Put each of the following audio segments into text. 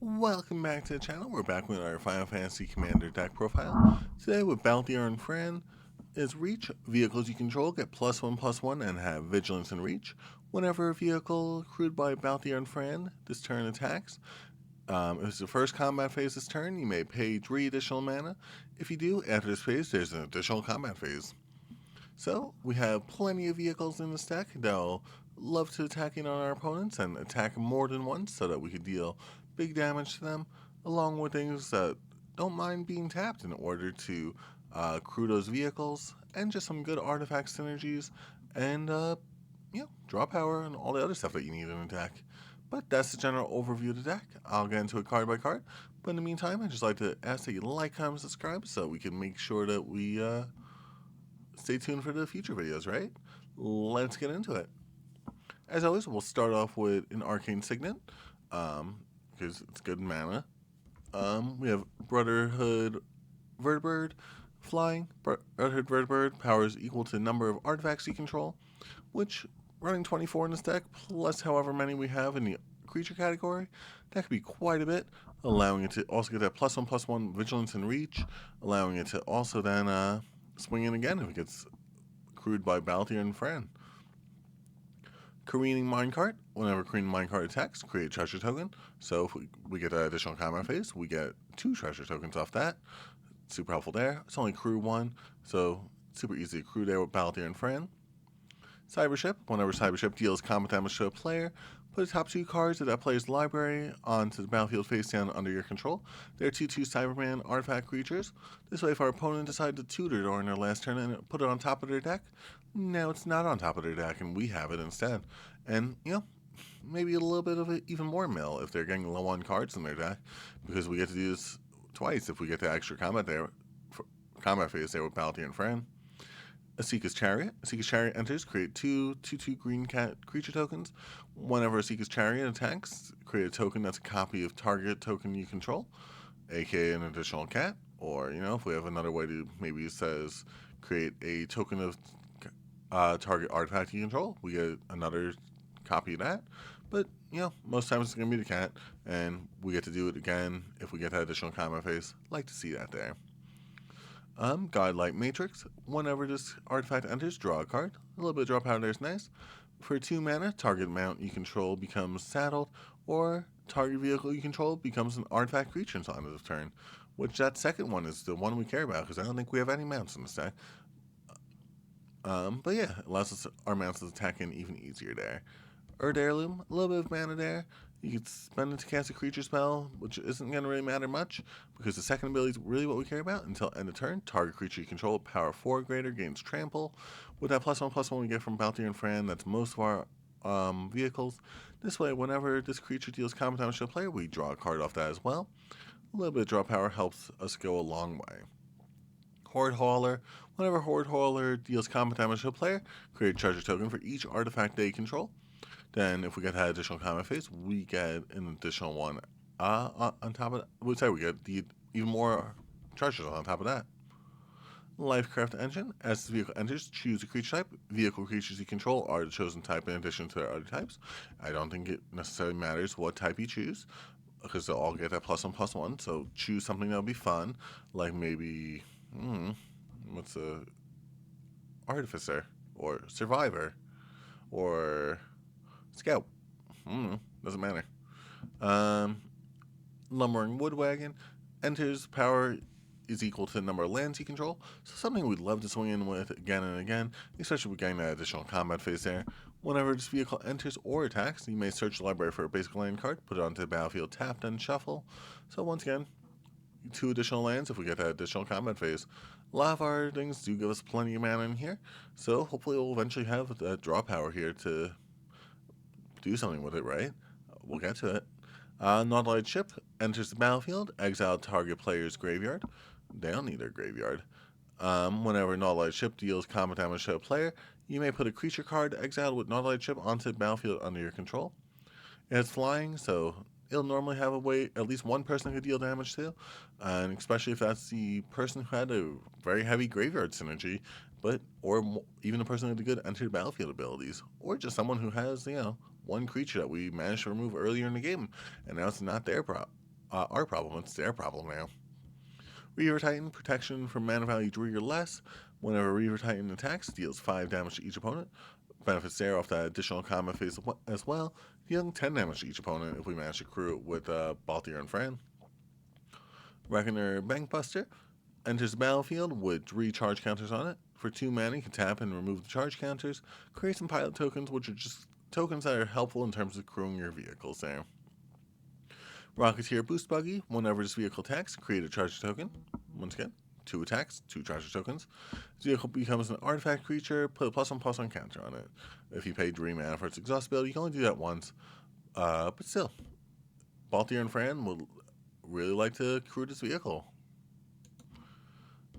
Welcome back to the channel. We're back with our Final Fantasy Commander deck profile. Today with Balthier and Fran is Reach. Vehicles you control get +1/+1 and have Vigilance and Reach. Whenever a vehicle crewed by Balthier and Fran this turn attacks, if it's the first combat phase this turn, you may pay 3 additional mana. If you do, after this phase, there's an additional combat phase. So, we have plenty of vehicles in this deck that'll love to attack in on our opponents and attack more than once so that we could deal big damage to them, along with things that don't mind being tapped in order to crew those vehicles, and just some good artifact synergies, and draw power and all the other stuff that you need in an deck. But that's the general overview of the deck. I'll get into it card by card, but in the meantime, I'd just like to ask that you like, comment, subscribe so we can make sure that we stay tuned for the future videos, right? Let's get into it. As always, we'll start off with an Arcane Signet, because it's good mana. We have Brotherhood Vertibird flying. Brotherhood Vertibird power is equal to the number of artifacts you control, which, running 24 in this deck, plus however many we have in the creature category, that could be quite a bit, allowing it to also get that +1/+1 Vigilance and Reach, allowing it to also then swing in again if it gets crewed by Balthier and Fran. Careening Minecart. Whenever Careening Minecart attacks, create a treasure token. So if we get that additional combat phase, we get 2 treasure tokens off that. Super helpful there. It's only crew 1, so super easy to crew there with Balthier and Fran. Cybership. Whenever Cybership deals combat damage to a player, put the top 2 cards of that player's library onto the battlefield face down under your control. They're 2/2 Cyberman artifact creatures. This way, if our opponent decided to tutor during their last turn and put it on top of their deck, now it's not on top of their deck and we have it instead. And, maybe a little bit of it even more mill if they're getting low on cards in their deck, because we get to do this twice if we get the extra combat phase there with Balthier and Fran. Asika's Chariot. Asika's Chariot enters, create 2/2 green cat creature tokens. Whenever Asika's Chariot attacks, create a token that's a copy of target token you control, aka an additional cat. Or, if we have another way to, maybe it says create a token of target artifact you control, we get another copy of that. But, most times it's going to be the cat, and we get to do it again if we get that additional combat phase. Like to see that there. Godlight Matrix. Whenever this artifact enters, draw a card. A little bit of draw power there is nice. For 2 mana, target mount you control becomes saddled, or target vehicle you control becomes an artifact creature until end of the turn. Which that second one is the one we care about, because I don't think we have any mounts in this deck. But yeah, it allows us our mounts to attack in even easier there. Heirloom, a little bit of mana there. You can spend it to cast a creature spell, which isn't going to really matter much, because the second ability is really what we care about. Until end of turn, target creature you control, power 4 or greater, gains trample. With that +1/+1 we get from Balthier and Fran, that's most of our vehicles. This way, whenever this creature deals combat damage to a player, we draw a card off that as well. A little bit of draw power helps us go a long way. Horde Hauler. Whenever Horde Hauler deals combat damage to a player, create a treasure token for each artifact they control. Then, if we get that additional combat phase, we get an additional one on top of that. We get even more treasures on top of that. Lifecraft Engine. As the vehicle enters, choose a creature type. Vehicle creatures you control are the chosen type in addition to their other types. I don't think it necessarily matters what type you choose, because they'll all get that +1/+1. So choose something that'll be fun, like maybe what's a Artificer or Survivor or Scout. Doesn't matter. Lumbering Woodwagon. Enters, power is equal to the number of lands you control. So something we'd love to swing in with again and again, especially with getting that additional combat phase there. Whenever this vehicle enters or attacks, you may search the library for a basic land card, put it onto the battlefield, tap, then shuffle. So once again, 2 additional lands if we get that additional combat phase. A lot of our things do give us plenty of mana in here, so hopefully we'll eventually have that draw power here to do something with it, right? We'll get to it. Nautilite Ship enters the battlefield, exile target player's graveyard. They don't need their graveyard. Whenever Nautilite Ship deals combat damage to a player, you may put a creature card exiled with Nautilite Ship onto the battlefield under your control. It has flying, so it'll normally have a way at least one person could deal damage to, and especially if that's the person who had a very heavy graveyard synergy, or even a person with a good enter the battlefield abilities, or just someone who has one creature that we managed to remove earlier in the game, and now it's not their our problem, it's their problem now. Reaver Titan, protection from mana value 3 or less. Whenever Reaver Titan attacks, deals 5 damage to each opponent. Benefits there off that additional combat phase as well, dealing 10 damage to each opponent if we manage to crew it with Balthier and Fran. Reckoner Bankbuster enters the battlefield with 3 charge counters on it. For 2 mana, you can tap and remove the charge counters. Create some pilot tokens, which are just tokens that are helpful in terms of crewing your vehicles there. Rocketeer Boost Buggy, whenever this vehicle attacks, create a charge token. Once again, 2 attacks, 2 charge tokens. This vehicle becomes an artifact creature, put a +1/+1 counter on it. If you pay 3 mana for its exhaust ability, you can only do that once. But still, Balthier and Fran would really like to crew this vehicle.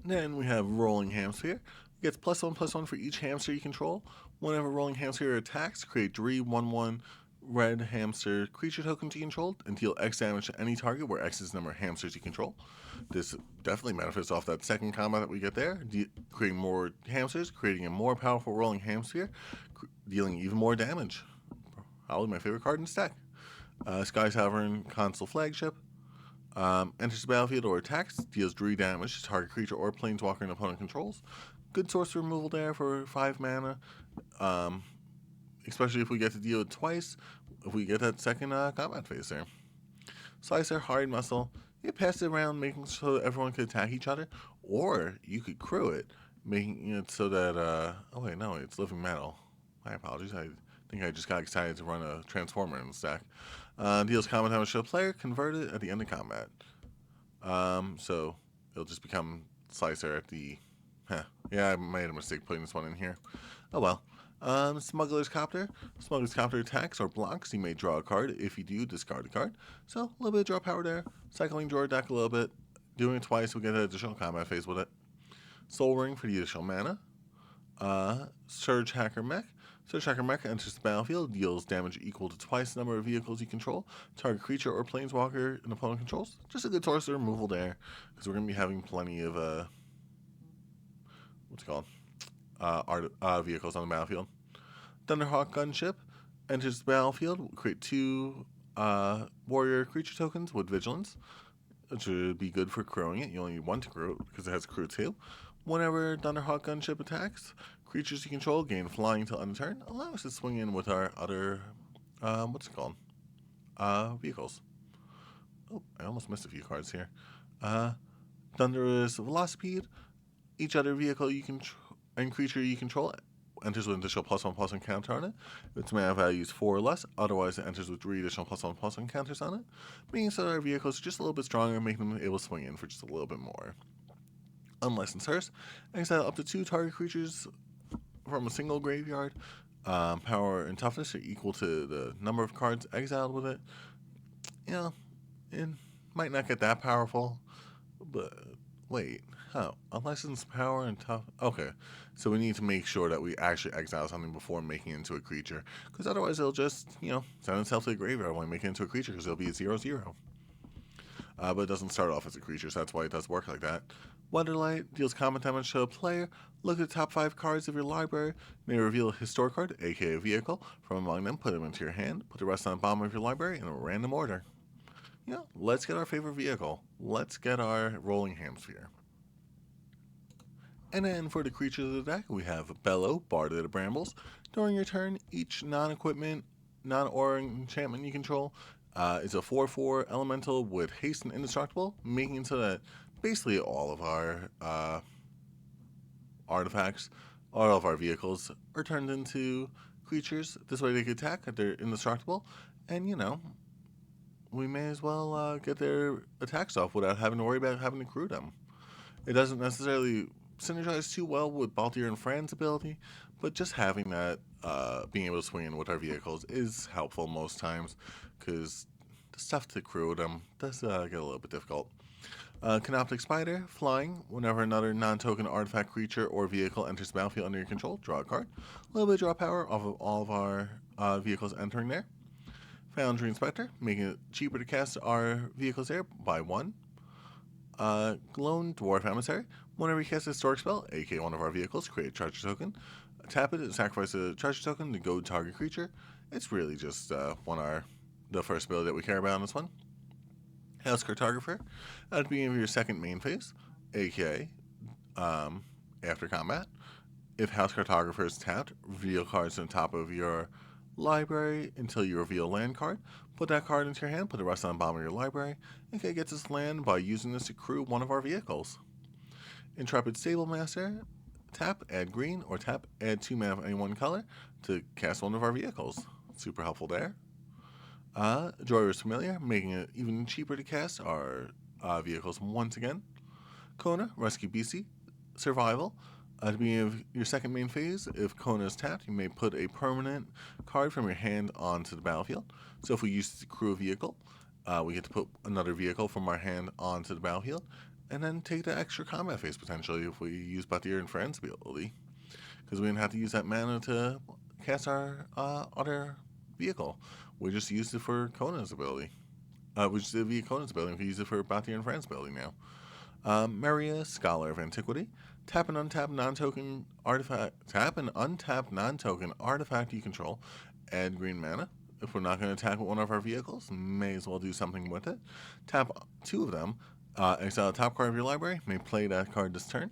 Then we have Rolling Hamsphere. It gets +1/+1 for each hamster you control. Whenever Rolling Hamsphere attacks, create 3 1/1 red hamster creature tokens you control and deal X damage to any target where X is the number of hamsters you control. This definitely benefits off that second combat that we get there, creating more hamsters, creating a more powerful Rolling Hamsphere, dealing even more damage. Probably my favorite card in this deck. Sky Tavern Console Flagship. Enters the battlefield or attacks, deals 3 damage to target creature or planeswalker an opponent controls. Good source removal there for 5 mana. Especially if we get to deal it twice, if we get that second combat phase there. Slicer, Hard Muscle, you pass it around, making so that everyone can attack each other, or you could crew it, making it so that, oh wait, no, it's Living Metal. My apologies, I think I just got excited to run a Transformer in the stack. Deals combat damage to a player, convert it at the end of combat. So it'll just become Slicer at the, yeah, I made a mistake putting this one in here. Oh well. Smuggler's Copter. Smuggler's Copter attacks or blocks. You may draw a card. If you do, discard a card. So, a little bit of draw power there. Cycling drawer deck a little bit. Doing it twice, we get an additional combat phase with it. Soul Ring for the additional mana. Surge Hacker Mech. Surge Hacker Mech enters the battlefield, deals damage equal to twice the number of vehicles you control. Target creature or planeswalker an opponent controls. Just a good source of removal there, because we're going to be having plenty of, what's it called? Vehicles on the battlefield. Thunderhawk Gunship enters the battlefield. Create 2 warrior creature tokens with vigilance, which would be good for crewing it. You only need 1 to crew it because it has crew 2. Whenever Thunderhawk Gunship attacks, creatures you control gain flying until end of turn. Allow us to swing in with our other, vehicles. Oh, I almost missed a few cards here. Thunderous Velocipede. Each other vehicle you control and creature you control enters with an additional +1/+1 counter on it. Its mana value is 4 or less. Otherwise, it enters with 3 additional +1/+1 counters on it, meaning so our vehicles are just a little bit stronger, making them able to swing in for just a little bit more. Unlicensed Hearse. Exile up to 2 target creatures from a single graveyard. Power and toughness are equal to the number of cards exiled with it. You know, it might not get that powerful, but wait. Oh, unlicensed power and tough. Okay, so we need to make sure that we actually exile something before making it into a creature, because otherwise it'll just, send itself to the graveyard when we make it into a creature, because it'll be a 0/0. But it doesn't start off as a creature, so that's why it does work like that. Wonderlight deals combat damage to a player. Look at the top 5 cards of your library. You may reveal a historic card, aka a vehicle, from among them. Put them into your hand. Put the rest on the bottom of your library in a random order. Let's get our favorite vehicle. Let's get our Rolling Hamsphere. And then for the creatures of the deck, we have Bellow, Bard of the Brambles. During your turn, each non-equipment, non-aura enchantment you control is a 4/4 elemental with haste and indestructible, making it so that basically all of our artifacts, all of our vehicles are turned into creatures. This way they can attack if they're indestructible, and we may as well get their attacks off without having to worry about having to crew them. It doesn't necessarily synergize too well with Balthier and Fran's ability, but just having that, being able to swing in with our vehicles is helpful most times, because the stuff to crew them does get a little bit difficult. Canoptic Spider, flying. Whenever another non-token artifact creature or vehicle enters the battlefield under your control, draw a card. A little bit of draw power off of all of our vehicles entering there. Foundry Inspector, making it cheaper to cast our vehicles there by 1. Lone Dwarf Emissary. Whenever you cast a historic spell, aka one of our vehicles, create a treasure token. Tap it and sacrifice a treasure token to go target creature. It's really just the first ability that we care about on this one. House Cartographer, at the beginning of your second main phase, aka after combat. If House Cartographer is tapped, reveal cards on top of your library until you reveal a land card. Put that card into your hand, put the rest on the bottom of your library, and get this land by using this to crew one of our vehicles. Intrepid Stablemaster, tap, add green, or tap, add 2 mana of any one color to cast one of our vehicles. Super helpful there. Joyous Familiar, making it even cheaper to cast our vehicles once again. Kona, Rescue Beastie, Survival. At the beginning of your second main phase, if Kona is tapped, you may put a permanent card from your hand onto the battlefield. So if we use to crew a vehicle, we get to put another vehicle from our hand onto the battlefield, and then take the extra combat phase potentially if we use Balthier and Fran's ability. Because we didn't have to use that mana to cast our other vehicle. We just used it for Kona's ability. We just did it via Kona's ability, and we use it for Balthier and Fran's ability now. Maria, Scholar of Antiquity. Tap an untapped non-token artifact. Tap an untapped non-token artifact you control. Add green mana. If we're not going to attack with one of our vehicles, may as well do something with it. Tap 2 of them. Exile the top card of your library. May play that card this turn.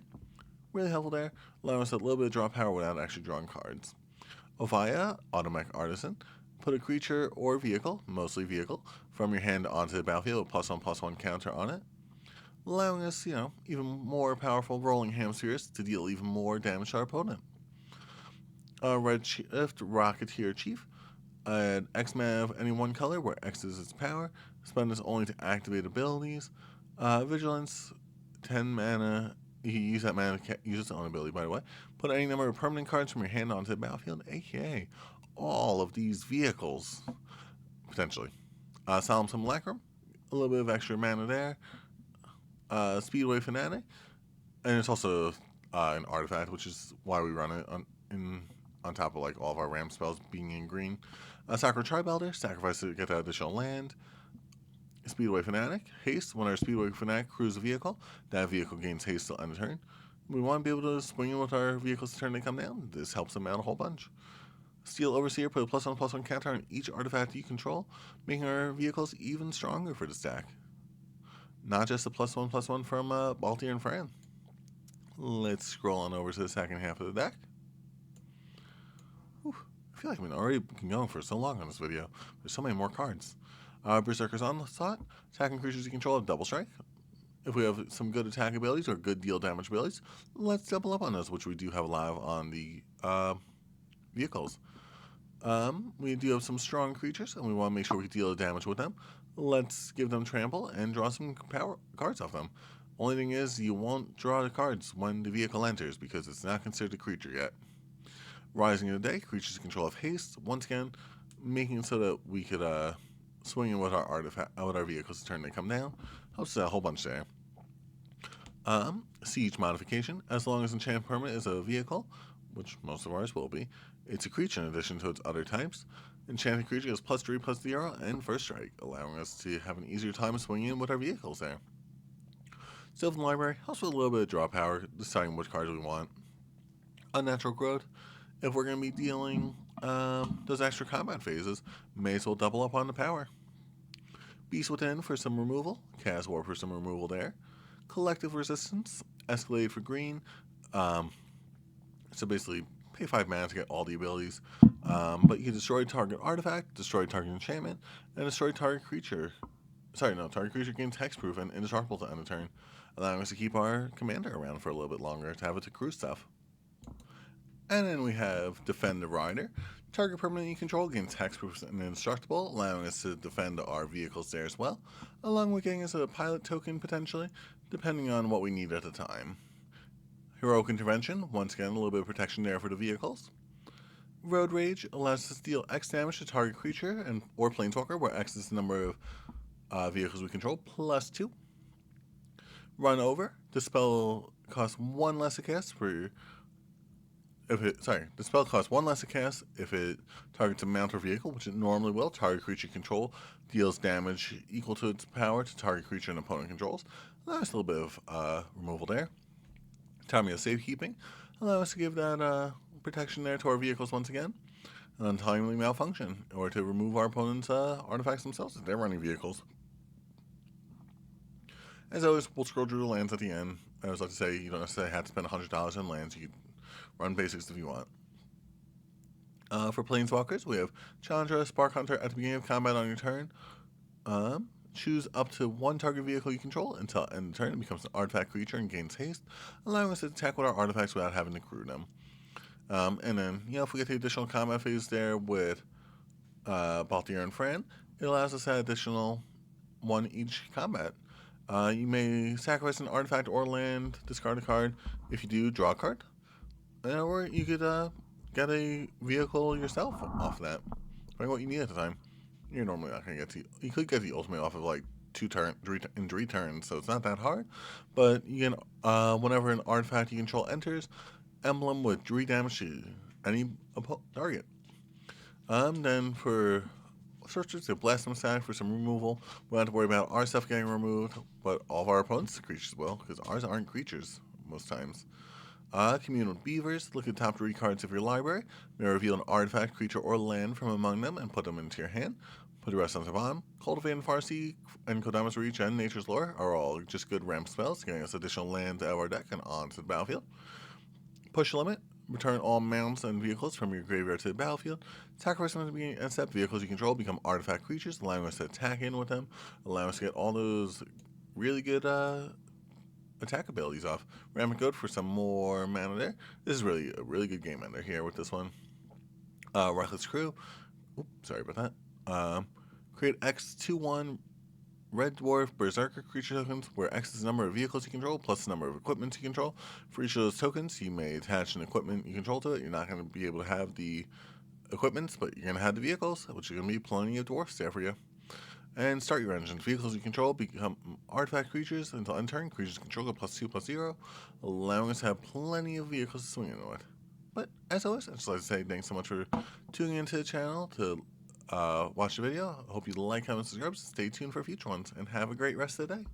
Really helpful there. Allowing us a little bit of draw power without actually drawing cards. Ovaya, Automech Artisan. Put a creature or vehicle, mostly vehicle, from your hand onto the battlefield with +1/+1 counter on it. Allowing us, even more powerful rolling hamsters to deal even more damage to our opponent. Redshift Rocketeer Chief. Add X mana of any one color, where X is its power. Spend this only to activate abilities. Vigilance, 10 mana. You can use that mana to use its own ability, by the way. Put any number of permanent cards from your hand onto the battlefield, aka all of these vehicles, potentially. Solemn Simulacrum, a little bit of extra mana there. Speedway Fanatic, and it's also an artifact, which is why we run it on top of all of our ramp spells being in green. Sacred Tribelder, sacrifice to get that additional land. Speedway Fanatic, haste. When our Speedway Fanatic crews a vehicle, that vehicle gains haste till end of turn. We want to be able to swing in with our vehicles to turn they come down. This helps them out a whole bunch. Steel Overseer, put a +1/+1 counter on each artifact you control, making our vehicles even stronger for the stack. Not just the +1/+1 from Balthier and Fran. Let's scroll on over to the second half of the deck. Whew, I feel like I've already been going for so long on this video. There's so many more cards. Berserker's Onslaught. Attacking creatures you control have double strike. If we have some good attack abilities or good deal damage abilities, let's double up on those, which we do have live on the vehicles. We do have some strong creatures, and we want to make sure we deal damage with them. Let's give them trample and draw some power cards off them. Only thing is, you won't draw the cards when the vehicle enters because it's not considered a creature yet. Rising in the Day, creatures control of haste. Once again, making it so that we could swing in with our vehicles to turn they come down. Helps a whole bunch there. Siege Modification. As long as Enchant Permanent is a vehicle, which most of ours will be, it's a creature in addition to its other types. Enchanted creature has +3/+0 and first strike, allowing us to have an easier time swinging in with our vehicles there. Sylvan Library helps with a little bit of draw power, deciding which cards we want. Unnatural Growth. If we're going to be dealing those extra combat phases, may as well double up on the power. Beast Within for some removal. Chaos War for some removal there. Collective Resistance. Escalade for green. So basically, pay 5 mana to get all the abilities. But you can destroy target artifact, destroy target enchantment, and destroy target creature. Target creature gains hexproof and indestructible to end the turn, allowing us to keep our commander around for a little bit longer to have it to crew stuff. And then we have Defend the Rider. Target permanent you control gains hexproof and indestructible, allowing us to defend our vehicles there as well, along with getting us a pilot token potentially, depending on what we need at the time. Heroic Intervention, once again a little bit of protection there for the vehicles. Road Rage allows us to deal X damage to target creature or planeswalker, where X is the number of vehicles we control, +2. Run Over. The spell costs 1 less to cast the spell costs 1 less to cast if it targets a mount or vehicle, which it normally will. Target creature control deals damage equal to its power to target creature and opponent controls. Nice little bit of removal there. Timely Safekeeping allow us to give that protection there to our vehicles once again. An Untimely Malfunction, or to remove our opponent's artifacts themselves if they're running vehicles. As always, we'll scroll through the lands at the end. I always like to say you don't necessarily have to spend $100 on lands. You can run basics if you want. For Planeswalkers, we have Chandra, Spark Hunter. At the beginning of combat on your turn, choose up to one target vehicle you control until end of turn. It becomes an artifact creature and gains haste, allowing us to attack with our artifacts without having to crew them. And then, if we get the additional combat phase there with Balthier and Fran, it allows us to add additional one each combat. You may sacrifice an artifact or land, discard a card. If you do, draw a card. Or you could get a vehicle yourself off that, depending on what you need at the time. You're normally not going to get you could get the ultimate off of like 3 turns, so it's not that hard. But you can, whenever an artifact you control enters, emblem with 3 damage to any target. Then for searchers, to blast them aside for some removal. We don't have to worry about our stuff getting removed, but all of our opponents' creatures will, because ours aren't creatures most times. Commune with Beavers. Look at the top 3 cards of your library. You may reveal an artifact, creature, or land from among them and put them into your hand. Put the rest on the bottom. Cultivate and Farsi and Kodama's Reach and Nature's Lore are all just good ramp spells, getting us additional lands out of our deck and onto the battlefield. Push limit. Return all mounts and vehicles from your graveyard to the battlefield. Sacrifice them at the beginning and step. Vehicles you control become artifact creatures, allowing us to attack in with them, allowing us to get all those really good attack abilities off. Ram good for some more mana there. This is really a really good game ender here with this one. Reckless Crew. Oops, sorry about that. Create X2/1 Red Dwarf Berserker creature tokens, where X is the number of vehicles you control plus the number of equipment you control. For each of those tokens, you may attach an equipment you control to it. You're not going to be able to have the equipments, but you're going to have the vehicles, which are going to be plenty of dwarfs there for you. And start your engine. Vehicles you control become artifact creatures until end turn. Creatures control go +2/+0, allowing us to have plenty of vehicles to swing in with. But as always, I'd just like to say thanks so much for tuning into the channel to watch the video. I hope you like, comment, subscribe. Stay tuned for future ones, and have a great rest of the day.